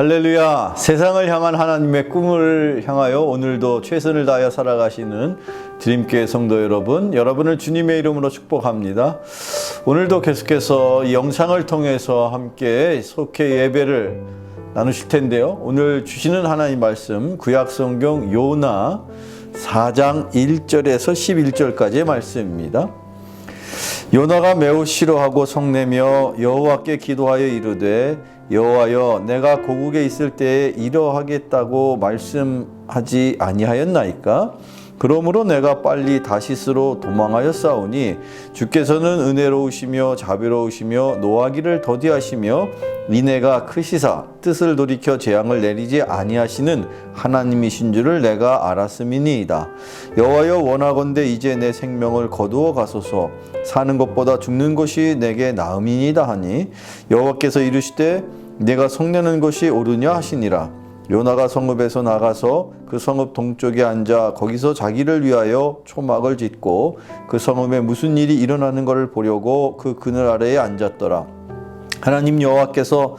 할렐루야! 세상을 향한 하나님의 꿈을 향하여 오늘도 최선을 다하여 살아가시는 드림교회 성도 여러분, 여러분을 주님의 이름으로 축복합니다. 오늘도 계속해서 이 영상을 통해서 함께 속회 예배를 나누실 텐데요. 오늘 주시는 하나님 말씀, 구약성경 요나 4장 1절에서 11절까지의 말씀입니다. 요나가 매우 싫어하고 성내며 여호와께 기도하여 이르되 여호와여, 내가 고국에 있을 때에 이러하겠다고 말씀하지 아니하였나이까? 그러므로 내가 빨리 다시스로 도망하였사오니 주께서는 은혜로우시며 자비로우시며 노하기를 더디하시며 인애가 크시사 뜻을 돌이켜 재앙을 내리지 아니하시는 하나님이신 줄을 내가 알았음이니이다. 여호와여, 원하건대 이제 내 생명을 거두어 가소서. 사는 것보다 죽는 것이 내게 나음이니이다 하니 여호와께서 이르시되 내가 성내는 것이 옳으냐 하시니라. 요나가 성읍에서 나가서 그 성읍 동쪽에 앉아 거기서 자기를 위하여 초막을 짓고 그 성읍에 무슨 일이 일어나는 것을 보려고 그 그늘 아래에 앉았더라. 하나님 여호와께서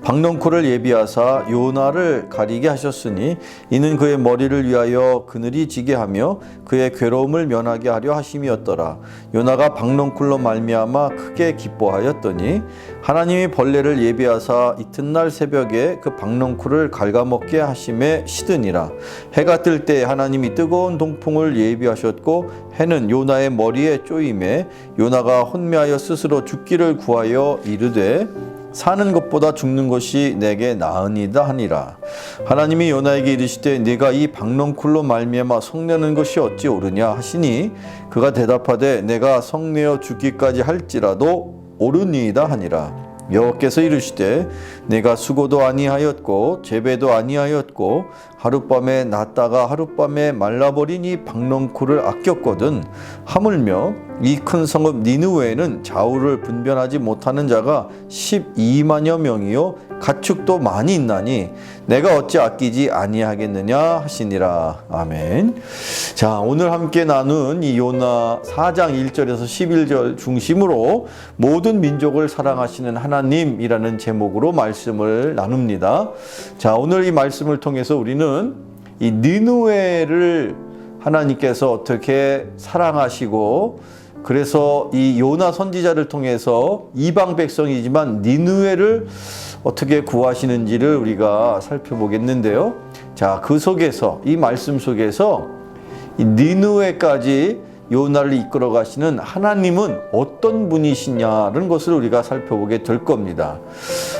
박넝쿨을 예비하사 요나를 가리게 하셨으니 이는 그의 머리를 위하여 그늘이 지게 하며 그의 괴로움을 면하게 하려 하심이었더라. 요나가 박넝쿨로 말미암아 크게 기뻐하였더니 하나님이 벌레를 예비하사 이튿날 새벽에 그 박넝쿨을 갉아먹게 하심에 시드니라. 해가 뜰 때 하나님이 뜨거운 동풍을 예비하셨고 해는 요나의 머리에 쪼임에 요나가 혼미하여 스스로 죽기를 구하여 이르되 사는 것보다 죽는 것이 내게 나으니이다 하니라. 하나님이 요나에게 이르시되 네가 이 박넝쿨로 말미암아 성내는 것이 어찌 옳으냐 하시니 그가 대답하되 내가 성내어 죽기까지 할지라도 옳으니이다 하니라. 여호와께서 이르시되 내가 수고도 아니하였고 재배도 아니하였고 하룻밤에 났다가 하룻밤에 말라버린 이 박넝쿨을 아꼈거든. 하물며 이 큰 성읍 니느웨에는 좌우를 분별하지 못하는 자가 12만여 명이요 가축도 많이 있나니 내가 어찌 아끼지 아니하겠느냐 하시니라. 아멘. 자, 오늘 함께 나눈 이 요나 4장 1절에서 11절 중심으로 모든 민족을 사랑하시는 하나님이라는 제목으로 말씀을 나눕니다. 자, 오늘 이 말씀을 통해서 우리는 이 니느웨를 하나님께서 어떻게 사랑하시고 그래서 이 요나 선지자를 통해서 이방 백성이지만 니느웨를 어떻게 구하시는지를 우리가 살펴보겠는데요. 자, 그 속에서 이 말씀 속에서 이 니느웨까지 요나를 이끌어 가시는 하나님은 어떤 분이시냐는 것을 우리가 살펴보게 될 겁니다.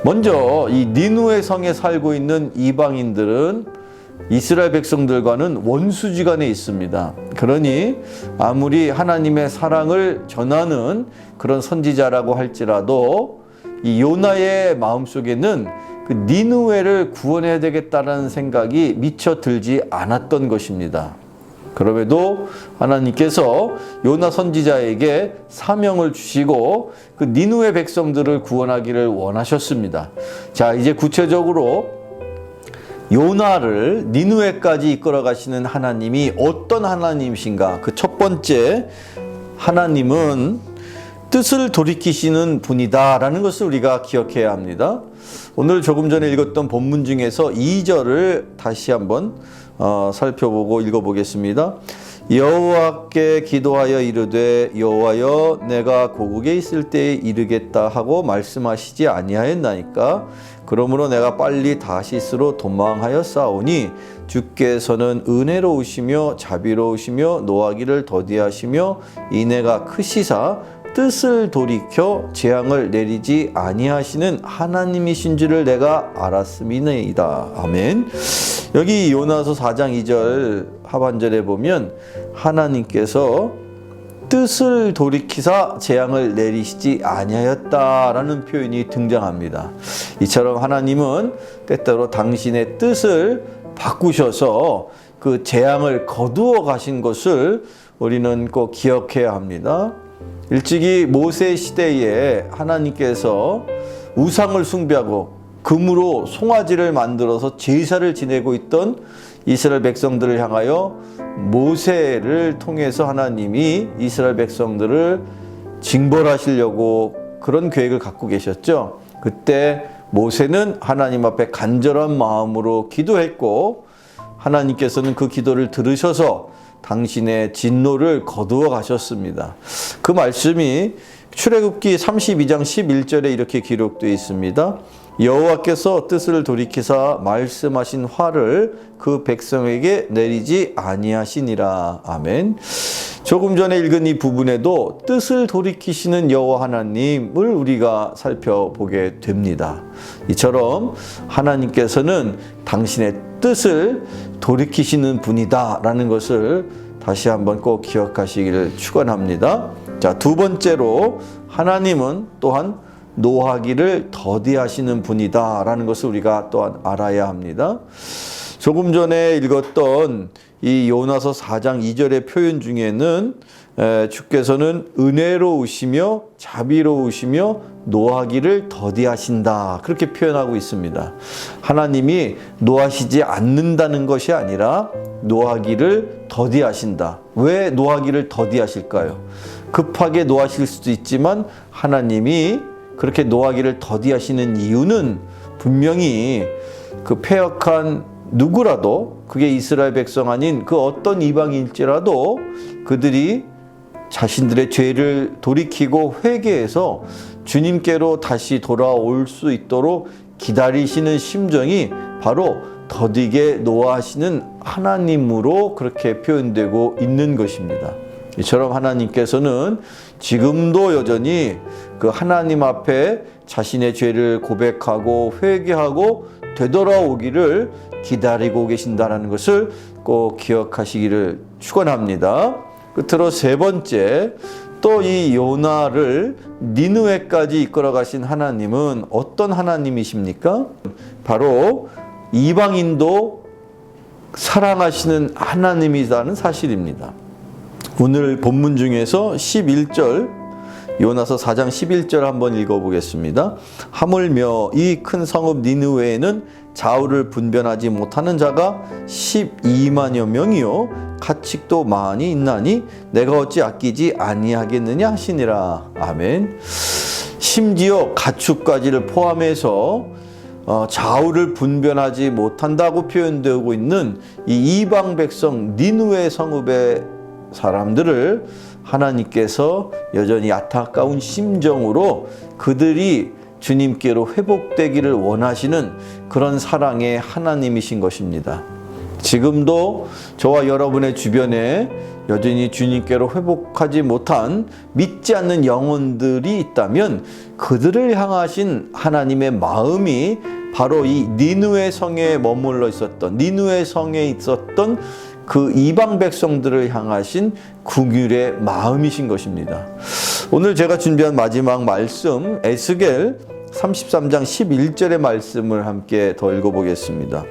먼저 이 니느웨 성에 살고 있는 이방인들은 이스라엘 백성들과는 원수지간에 있습니다. 그러니 아무리 하나님의 사랑을 전하는 그런 선지자라고 할지라도 이 요나의 마음속에는 그 니느웨를 구원해야 되겠다는 생각이 미처 들지 않았던 것입니다. 그럼에도 하나님께서 요나 선지자에게 사명을 주시고 그 니느웨 백성들을 구원하기를 원하셨습니다. 자, 이제 구체적으로 요나를 니느웨까지 이끌어 가시는 하나님이 어떤 하나님이신가? 그 첫 번째 하나님은 뜻을 돌이키시는 분이다라는 것을 우리가 기억해야 합니다. 오늘 조금 전에 읽었던 본문 중에서 2절을 다시 한번 살펴보고 읽어보겠습니다. 여호와께 기도하여 이르되 여호와여, 내가 고국에 있을 때에 이르겠다 하고 말씀하시지 아니하였나이까? 그러므로 내가 빨리 다시스로 도망하였사오니 주께서는 은혜로우시며 자비로우시며 노하기를 더디하시며 인애가 크시사 뜻을 돌이켜 재앙을 내리지 아니하시는 하나님이신 줄을 내가 알았음이니이다. 아멘. 여기 요나서 4장 2절 하반절에 보면 하나님께서 뜻을 돌이키사 재앙을 내리시지 아니하였다라는 표현이 등장합니다. 이처럼 하나님은 때때로 당신의 뜻을 바꾸셔서 그 재앙을 거두어 가신 것을 우리는 꼭 기억해야 합니다. 일찍이 모세 시대에 하나님께서 우상을 숭배하고 금으로 송아지를 만들어서 제사를 지내고 있던 이스라엘 백성들을 향하여 모세를 통해서 하나님이 이스라엘 백성들을 징벌하시려고 그런 계획을 갖고 계셨죠. 그때 모세는 하나님 앞에 간절한 마음으로 기도했고 하나님께서는 그 기도를 들으셔서 당신의 진노를 거두어 가셨습니다. 그 말씀이 출애굽기 32장 11절에 이렇게 기록되어 있습니다. 여호와께서 뜻을 돌이키사 말씀하신 화를 그 백성에게 내리지 아니하시니라. 아멘. 조금 전에 읽은 이 부분에도 뜻을 돌이키시는 여호와 하나님을 우리가 살펴보게 됩니다. 이처럼 하나님께서는 당신의 뜻을 돌이키시는 분이다라는 것을 다시 한번 꼭 기억하시기를 축원합니다. 자, 두 번째로 하나님은 또한 노하기를 더디하시는 분이다라는 것을 우리가 또한 알아야 합니다. 조금 전에 읽었던 이 요나서 4장 2절의 표현 중에는 주께서는 은혜로우시며 자비로우시며 노하기를 더디하신다, 그렇게 표현하고 있습니다. 하나님이 노하시지 않는다는 것이 아니라 노하기를 더디하신다. 왜 노하기를 더디하실까요? 급하게 노하실 수도 있지만 하나님이 그렇게 노하기를 더디하시는 이유는 분명히 그 패역한 누구라도, 그게 이스라엘 백성 아닌 그 어떤 이방인일지라도 그들이 자신들의 죄를 돌이키고 회개해서 주님께로 다시 돌아올 수 있도록 기다리시는 심정이 바로 더디게 노하시는 하나님으로 그렇게 표현되고 있는 것입니다. 이처럼 하나님께서는 지금도 여전히 그 하나님 앞에 자신의 죄를 고백하고 회개하고 되돌아오기를 기다리고 계신다는 것을 꼭 기억하시기를 축원합니다. 끝으로 세 번째, 또 이 요나를 니느웨까지 이끌어 가신 하나님은 어떤 하나님이십니까? 바로 이방인도 사랑하시는 하나님이라는 사실입니다. 오늘 본문 중에서 11절, 요나서 4장 11절 한번 읽어보겠습니다. 하물며 이 큰 성읍 니느웨에는 좌우를 분별하지 못하는 자가 12만여 명이요 가축도 많이 있나니 내가 어찌 아끼지 아니하겠느냐 하시니라. 아멘. 심지어 가축까지를 포함해서 좌우를 분별하지 못한다고 표현되고 있는 이 이방 백성 니느웨 성읍의 사람들을 하나님께서 여전히 안타까운 심정으로 그들이 주님께로 회복되기를 원하시는 그런 사랑의 하나님이신 것입니다. 지금도 저와 여러분의 주변에 여전히 주님께로 회복하지 못한 믿지 않는 영혼들이 있다면 그들을 향하신 하나님의 마음이 바로 이 니느웨 성에 머물러 있었던, 니느웨 성에 있었던 그 이방 백성들을 향하신 긍휼의 마음이신 것입니다. 오늘 제가 준비한 마지막 말씀, 에스겔 33장 11절의 말씀을 함께 더 읽어보겠습니다.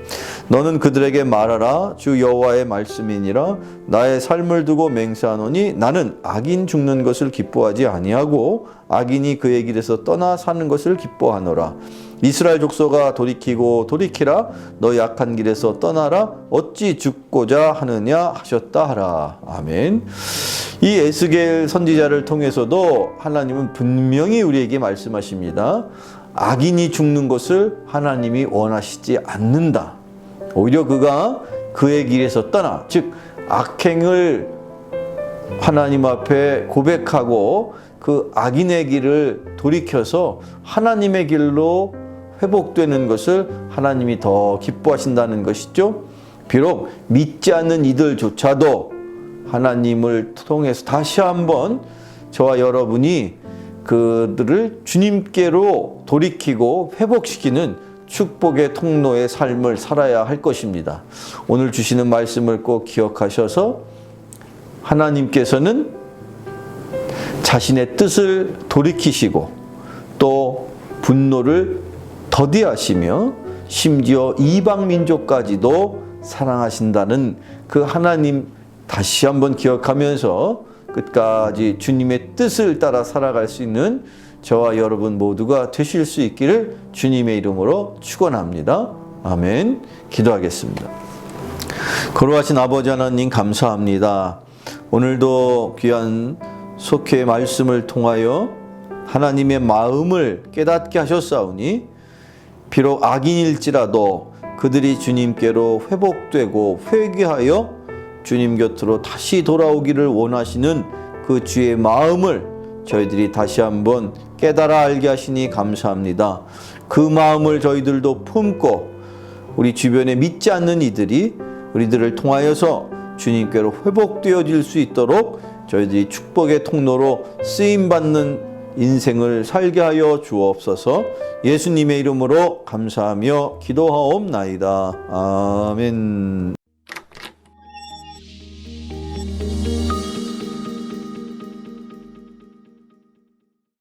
너는 그들에게 말하라. 주 여호와의 말씀이니라. 나의 삶을 두고 맹세하노니 나는 악인 죽는 것을 기뻐하지 아니하고 악인이 그의 길에서 떠나 사는 것을 기뻐하노라. 이스라엘 족속아 돌이키고 돌이키라. 너 약한 길에서 떠나라. 어찌 죽고자 하느냐 하셨다 하라. 아멘. 이 에스겔 선지자를 통해서도 하나님은 분명히 우리에게 말씀하십니다. 악인이 죽는 것을 하나님이 원하시지 않는다. 오히려 그가 그의 길에서 떠나, 즉 악행을 하나님 앞에 고백하고 그 악인의 길을 돌이켜서 하나님의 길로 회복되는 것을 하나님이 더 기뻐하신다는 것이죠. 비록 믿지 않는 이들조차도 하나님을 통해서 다시 한번 저와 여러분이 그들을 주님께로 돌이키고 회복시키는 축복의 통로의 삶을 살아야 할 것입니다. 오늘 주시는 말씀을 꼭 기억하셔서 하나님께서는 자신의 뜻을 돌이키시고 또 분노를 더디하시며 심지어 이방 민족까지도 사랑하신다는 그 하나님 다시 한번 기억하면서 끝까지 주님의 뜻을 따라 살아갈 수 있는 저와 여러분 모두가 되실 수 있기를 주님의 이름으로 축원합니다. 아멘. 기도하겠습니다. 거룩하신 아버지 하나님 감사합니다. 오늘도 귀한 속회의 말씀을 통하여 하나님의 마음을 깨닫게 하셨사오니 비록 악인일지라도 그들이 주님께로 회복되고 회개하여 주님 곁으로 다시 돌아오기를 원하시는 그 주의 마음을 저희들이 다시 한번 깨달아 알게 하시니 감사합니다. 그 마음을 저희들도 품고 우리 주변에 믿지 않는 이들이 우리들을 통하여서 주님께로 회복되어질 수 있도록 저희들이 축복의 통로로 쓰임받는 인생을 살게 하여 주옵소서. 예수님의 이름으로 감사하며 기도하옵나이다. 아멘.